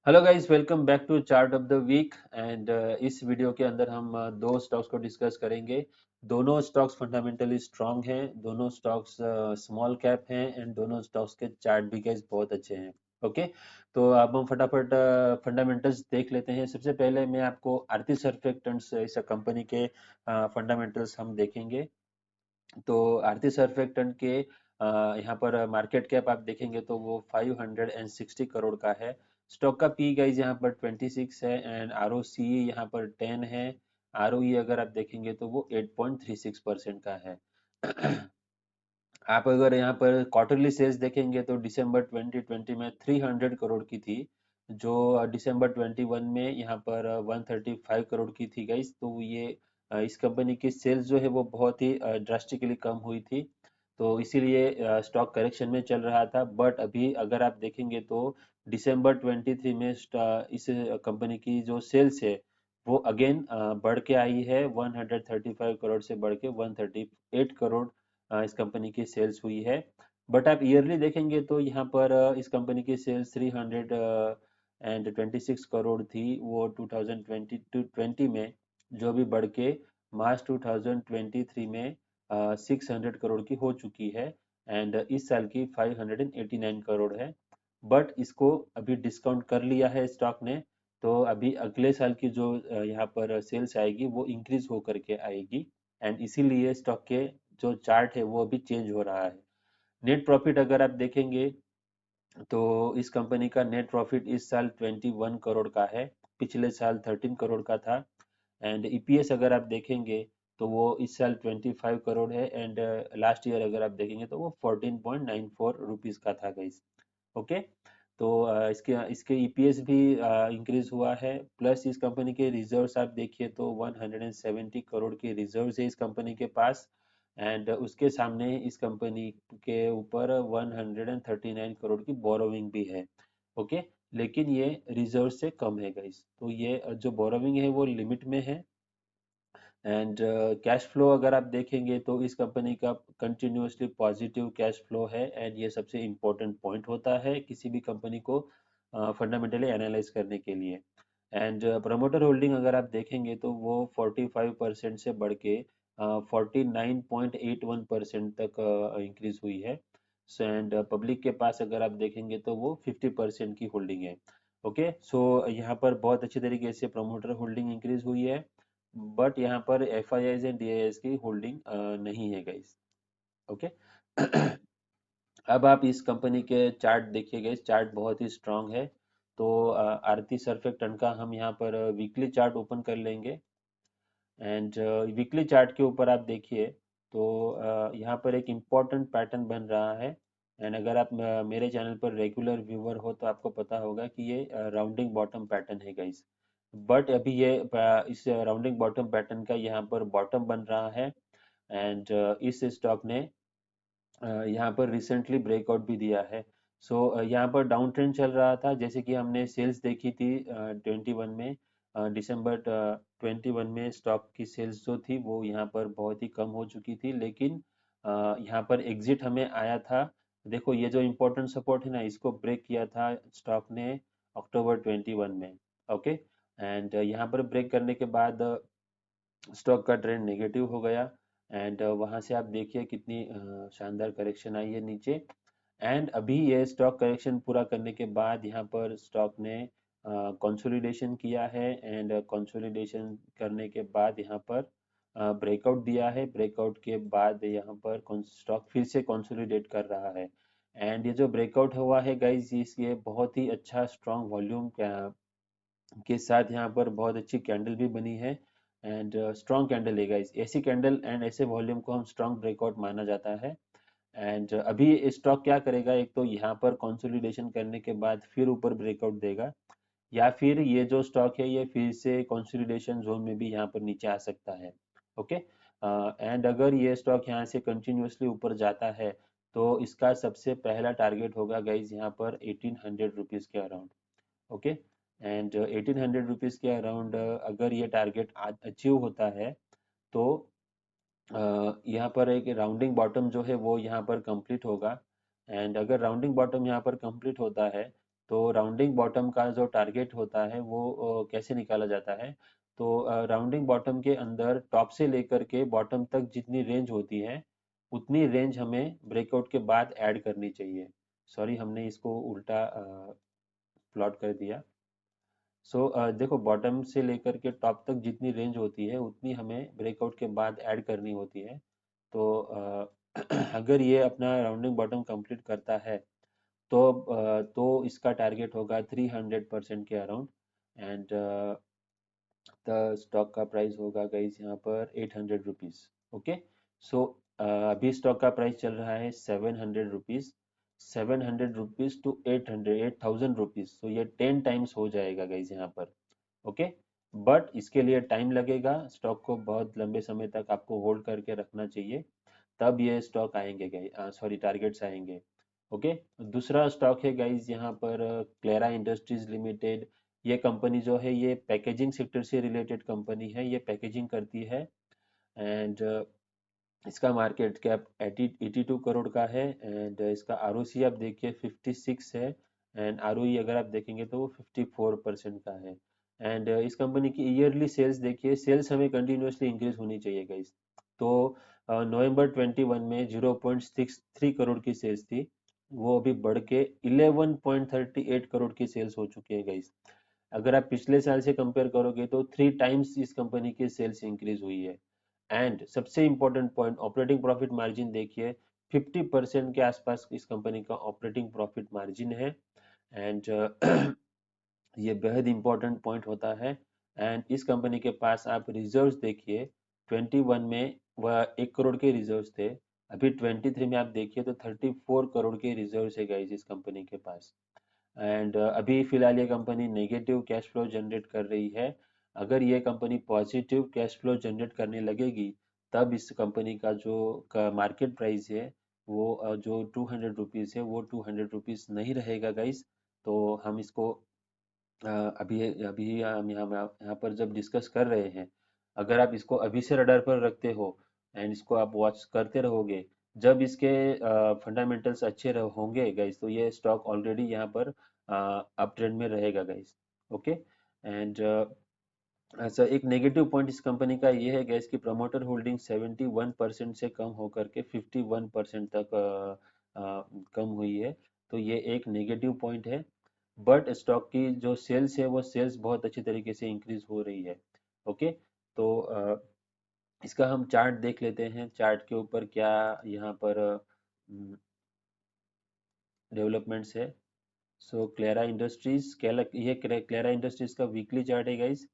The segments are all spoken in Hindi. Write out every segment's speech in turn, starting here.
Hello guys, welcome back to chart of the week. And इस वीडियो के अंदर हम दो स्टॉक्स को डिस्कस करेंगे। दोनों स्टॉक्स फंडामेंटली स्ट्रांग हैं, दोनों स्टॉक्स स्मॉल कैप हैं एंड दोनों स्टॉक्स के चार्ट भी गाइस बहुत अच्छे हैं। ओके, तो अब हम फटाफट फंडामेंटल्स देख लेते हैं। सबसे पहले मैं आपको आरती सर्फेक्टेंट्स इस कंपनी के फंडामेंटल्स हम देखेंगे। तो आरती सर्फेक्टेंट के यहाँ पर मार्केट कैप आप देखेंगे तो वो 560 करोड़ का है। स्टॉक का पी गाइज यहाँ पर 26 है एंड आर ओ सी यहाँ पर 10 है। आर ओ ई अगर आप देखेंगे तो वो 8.36% का है। आप अगर यहाँ पर क्वार्टरली सेल्स देखेंगे तो दिसंबर 2020 में 300 करोड़ की थी, जो दिसंबर 21 में यहाँ पर 135 करोड़ की थी गाइस। तो ये इस कंपनी की सेल्स जो है वो बहुत ही ड्रास्टिकली कम हुई थी। तो इसीलिए स्टॉक करेक्शन में चल रहा था। बट अभी अगर आप देखेंगे तो दिसंबर 23 में इस कंपनी की जो सेल्स है वो अगेन बढ़ के आई है। 135 करोड़ से बढ़ के 138 करोड़ इस कंपनी की सेल्स हुई है। बट आप ईयरली देखेंगे तो यहाँ पर इस कंपनी की सेल्स 326 करोड़ थी वो 2020 में, जो भी बढ़ के मार्च 2023 में 600 करोड़ की हो चुकी है। एंड इस साल की 589 करोड़ है। बट इसको अभी डिस्काउंट कर लिया है स्टॉक ने। तो अभी अगले साल की जो यहाँ पर सेल्स आएगी वो इंक्रीज होकर के आएगी। एंड इसीलिए स्टॉक के जो चार्ट है वो अभी चेंज हो रहा है। नेट प्रॉफिट अगर आप देखेंगे तो इस कंपनी का नेट प्रॉफिट इस साल 21 करोड़ का है, पिछले साल 13 करोड़ का था। एंड ईपीएस अगर आप देखेंगे तो वो इस साल 25 करोड़ है एंड लास्ट ईयर अगर आप देखेंगे तो वो 14.94 रुपीज का था गाइस। ओके, तो इसके इसके ईपीएस भी इंक्रीज हुआ है। प्लस इस कंपनी के रिजर्व्स आप देखिए तो 170 करोड़ के रिजर्व्स है इस कंपनी के पास। एंड उसके सामने इस कंपनी के ऊपर 139 करोड़ की बोरोविंग भी है। ओके, लेकिन ये रिजर्व से कम है गाइस। तो ये जो बोरोविंग है वो लिमिट में है। एंड कैश फ्लो अगर आप देखेंगे तो इस कंपनी का कंटिन्यूअसली पॉजिटिव कैश फ्लो है एंड ये सबसे इम्पोर्टेंट पॉइंट होता है किसी भी कंपनी को फंडामेंटली एनालाइज करने के लिए। एंड प्रमोटर होल्डिंग अगर आप देखेंगे तो वो 45% से बढ़ के 49.81% तक इंक्रीज हुई है। सो एंड पब्लिक के पास अगर आप देखेंगे तो वो 50% की होल्डिंग है। ओके, सो यहाँ पर बहुत अच्छी तरीके से प्रमोटर होल्डिंग इंक्रीज हुई है। बट यहाँ पर F I eyes and D I S की होल्डिंग नहीं है गाइस। ओके, अब आप इस कंपनी के चार्ट देखिए गाइस, चार्ट बहुत ही स्ट्रांग है। तो आरती सर्फेक्टेंट का हम यहाँ पर वीकली चार्ट ओपन कर लेंगे। एंड वीकली चार्ट के ऊपर आप देखिए तो यहाँ पर एक इम्पॉर्टेंट पैटर्न बन रहा है। एंड अगर आप मेरे चैनल पर रेगुलर व्यूअर हो तो आपको पता होगा कि ये राउंडिंग बॉटम पैटर्न है गाइस। बट अभी ये इस राउंडिंग बॉटम पैटर्न का यहाँ पर बॉटम बन रहा है। एंड इस स्टॉक ने यहाँ पर रिसेंटली ब्रेकआउट भी दिया है। सो यहाँ पर डाउन ट्रेंड चल रहा था, जैसे कि हमने सेल्स देखी थी 21 में, दिसंबर 21 में स्टॉक की सेल्स जो थी वो यहाँ पर बहुत ही कम हो चुकी थी। लेकिन यहाँ पर एग्जिट हमें आया था। देखो ये जो इम्पोर्टेंट सपोर्ट है ना, इसको ब्रेक किया था स्टॉक ने अक्टूबर 21 में। ओके, एंड यहाँ पर ब्रेक करने के बाद स्टॉक का ट्रेंड नेगेटिव हो गया। एंड वहां से आप देखिए कितनी शानदार करेक्शन आई है नीचे। एंड अभी ये स्टॉक करेक्शन पूरा करने के बाद यहाँ पर स्टॉक ने कंसोलिडेशन किया है। एंड कंसोलिडेशन करने के बाद यहाँ पर ब्रेकआउट दिया है। ब्रेकआउट के बाद यहाँ पर स्टॉक फिर से कंसोलिडेट कर रहा है। एंड ये जो ब्रेकआउट हुआ है गाइस, ये बहुत ही अच्छा स्ट्रॉन्ग वॉल्यूम के साथ यहाँ पर बहुत अच्छी कैंडल भी बनी है। एंड स्ट्रॉन्ग कैंडल है गाइस, ऐसी कैंडल एंड ऐसे वॉल्यूम को हम स्ट्रॉन्ग ब्रेकआउट माना जाता है। एंड अभी स्टॉक क्या करेगा, एक तो यहाँ पर कंसोलिडेशन करने के बाद फिर ऊपर ब्रेकआउट देगा, या फिर ये जो स्टॉक है ये फिर से कंसोलिडेशन जोन में भी यहाँ पर नीचे आ सकता है। ओके, एंड अगर ये स्टॉक यहाँ से कंटिन्यूअसली ऊपर जाता है तो इसका सबसे पहला टारगेट होगा गाइज यहाँ पर 1800 रुपीज के अराउंड। ओके, एंड 1800 रुपीज के अराउंड अगर ये टारगेट अचीव होता है तो यहाँ पर एक राउंडिंग बॉटम जो है वो यहाँ पर कंप्लीट होगा। एंड अगर राउंडिंग बॉटम यहाँ पर कंप्लीट होता है तो राउंडिंग बॉटम का जो टारगेट होता है वो कैसे निकाला जाता है, तो राउंडिंग बॉटम के अंदर टॉप से लेकर के बॉटम तक जितनी रेंज होती है उतनी रेंज हमें ब्रेकआउट के बाद ऐड करनी चाहिए। सॉरी, हमने इसको उल्टा प्लॉट कर दिया। सो देखो, बॉटम से लेकर के टॉप तक जितनी रेंज होती है उतनी हमें ब्रेकआउट के बाद ऐड करनी होती है। तो अगर ये अपना राउंडिंग बॉटम कंप्लीट करता है तो इसका टारगेट होगा 300% के अराउंड। एंड द स्टॉक का प्राइस होगा गाइस यहाँ पर 800 रुपीज। ओके, सो अभी स्टॉक का प्राइस चल रहा है 700 रुपीज। 700 रुपीज टू 8,000 रुपीज, तो ये 10 टाइम्स हो जाएगा गाइस यहाँ पर। ओके, बट इसके लिए टाइम लगेगा, स्टॉक को बहुत लंबे समय तक आपको होल्ड करके रखना चाहिए, तब ये स्टॉक आएंगे गाइस, सॉरी टारगेट्स आएंगे। ओके, दूसरा स्टॉक है गाइस यहाँ पर क्लेरा इंडस्ट्रीज लिमिटेड। ये कंपनी जो है ये पैकेजिंग सेक्टर से रिलेटेड कंपनी है, ये पैकेजिंग करती है। एंड इसका मार्केट कैप 82 करोड़ का है। एंड इसका आरओसी आप देखिए 56 है। एंड आरओई अगर आप देखेंगे तो वो 54% का है। एंड इस कंपनी की ईयरली सेल्स देखिए, सेल्स हमें कंटिन्यूअसली इंक्रीज होनी चाहिए गाइस। तो नवंबर 21 में 0.63 करोड़ की सेल्स थी, वो अभी बढ़ के 11.38 करोड़ की सेल्स हो चुकी है गाइस। अगर आप पिछले साल से कंपेयर करोगे तो 3 टाइम्स इस कंपनी की सेल्स इंक्रीज हुई है। एंड सबसे important point, operating profit margin देखिए, 50% के आसपास इस कंपनी का ऑपरेटिंग प्रॉफिट मार्जिन है। एंड ये बेहद इंपॉर्टेंट पॉइंट होता है। एंड इस कंपनी के पास आप रिजर्व्स देखिए, 21 में वह 1 करोड़ के रिजर्व्स थे, अभी 23 में आप देखिए तो 34 करोड़ के रिजर्व्स है गाइस इस कंपनी के पास। एंड अभी फिलहाल ये company negative cash flow generate कर रही है। अगर ये company positive cash flow generate करने लगेगी तब इस कंपनी का जो मार्केट प्राइस है वो जो 200 रुपीज़ है वो 200 रुपीज़ नहीं रहेगा गाइस। तो हम इसको अभी अभी हम यहाँ पर जब डिस्कस कर रहे हैं, अगर आप इसको अभी से रडार पर रखते हो एंड इसको आप वॉच करते रहोगे, जब इसके फंडामेंटल्स अच्छे होंगे गाइस तो ये स्टॉक ऑलरेडी यहाँ पर अप ट्रेंड में रहेगा गाइस। ओके, एंड अच्छा, एक नेगेटिव पॉइंट इस कंपनी का ये है गैस की प्रमोटर होल्डिंग 71% से कम होकर के 51% तक कम हुई है। तो ये एक नेगेटिव पॉइंट है। बट स्टॉक की जो सेल्स है वो सेल्स बहुत अच्छी तरीके से इंक्रीज हो रही है। ओके, तो इसका हम चार्ट देख लेते हैं, चार्ट के ऊपर क्या यहाँ पर डेवलपमेंट्स है। सो क्लेरा इंडस्ट्रीज, ये क्लेरा इंडस्ट्रीज का वीकली चार्ट है गाइस।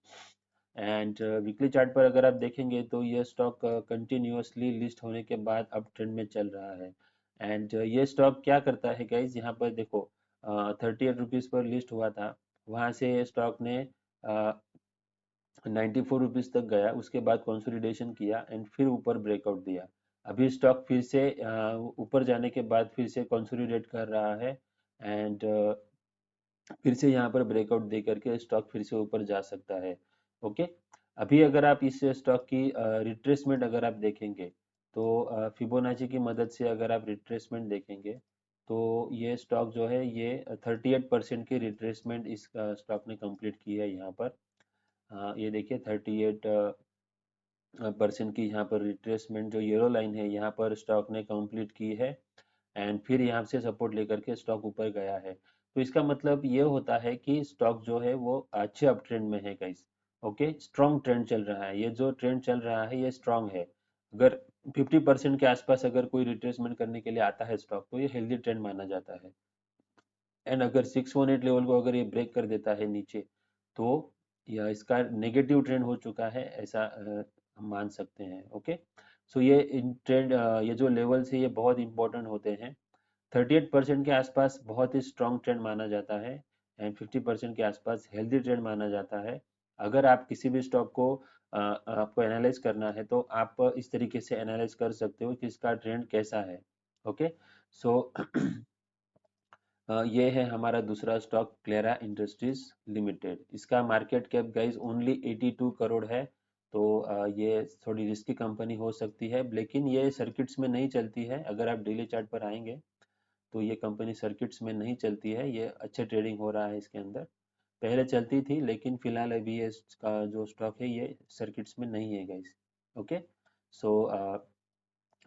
एंड वीकली चार्ट पर अगर आप देखेंगे तो ये स्टॉक कंटिन्यूअसली लिस्ट होने के बाद अप ट्रेंड में चल रहा है। एंड ये स्टॉक क्या करता है गाइस, यहाँ पर देखो 38 रुपीज़ पर लिस्ट हुआ था, वहाँ से स्टॉक ने 94 रुपीज़ तक गया, उसके बाद कंसोलिडेशन किया एंड फिर ऊपर ब्रेकआउट दिया। अभी स्टॉक फिर से ऊपर जाने के बाद फिर से कंसोलिडेट कर रहा है। एंड फिर से यहाँ पर ब्रेकआउट दे करके स्टॉक फिर से ऊपर जा सकता है। ओके, अभी अगर आप इस स्टॉक की रिट्रेसमेंट अगर आप देखेंगे तो फिबोनाची की मदद से अगर आप रिट्रेसमेंट देखेंगे तो ये स्टॉक जो है ये 38% की रिट्रेसमेंट इस स्टॉक ने कंप्लीट की है यहाँ पर। ये देखिए 38% की यहाँ पर रिट्रेसमेंट जो येलो लाइन है यहाँ पर स्टॉक ने कंप्लीट की है। एंड फिर यहाँ से सपोर्ट लेकर के स्टॉक ऊपर गया है। तो इसका मतलब ये होता है कि स्टॉक जो है वो अच्छे अप ट्रेंड में है गाइस। ओके, स्ट्रॉन्ग ट्रेंड चल रहा है, ये जो ट्रेंड चल रहा है ये स्ट्रॉन्ग है। अगर 50% के आसपास अगर कोई रिट्रेसमेंट करने के लिए आता है स्टॉक तो ये हेल्दी ट्रेंड माना जाता है। एंड अगर 618 लेवल को अगर ये ब्रेक कर देता है नीचे तो या इसका नेगेटिव ट्रेंड हो चुका है, ऐसा हम मान सकते हैं। ओके, सो ये इन ट्रेंड ये जो लेवल्स है ये बहुत इंपॉर्टेंट होते हैं। 38% के आसपास बहुत ही स्ट्रॉन्ग ट्रेंड माना जाता है एंड 50% के आसपास हेल्दी ट्रेंड माना जाता है। अगर आप किसी भी स्टॉक को आपको एनालाइज करना है तो आप इस तरीके से एनालाइज कर सकते हो कि इसका ट्रेंड कैसा है। ओके, सो ये है हमारा दूसरा स्टॉक क्लेरा इंडस्ट्रीज लिमिटेड। इसका market cap guys only 82 crore है। तो ये थोड़ी रिस्की कंपनी हो सकती है, लेकिन ये सर्किट्स में नहीं चलती है। अगर आप डेली चार्ट पर आएंगे तो ये कंपनी सर्किट्स में नहीं चलती है, ये अच्छा ट्रेडिंग हो रहा है इसके अंदर। पहले चलती थी लेकिन फिलहाल अभी ये इसका जो स्टॉक है ये सर्किट्स में नहीं है गाइस। ओके, सो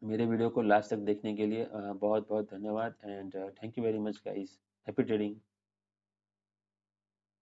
मेरे वीडियो को लास्ट तक देखने के लिए बहुत बहुत धन्यवाद and thank you very much guys. Happy trading.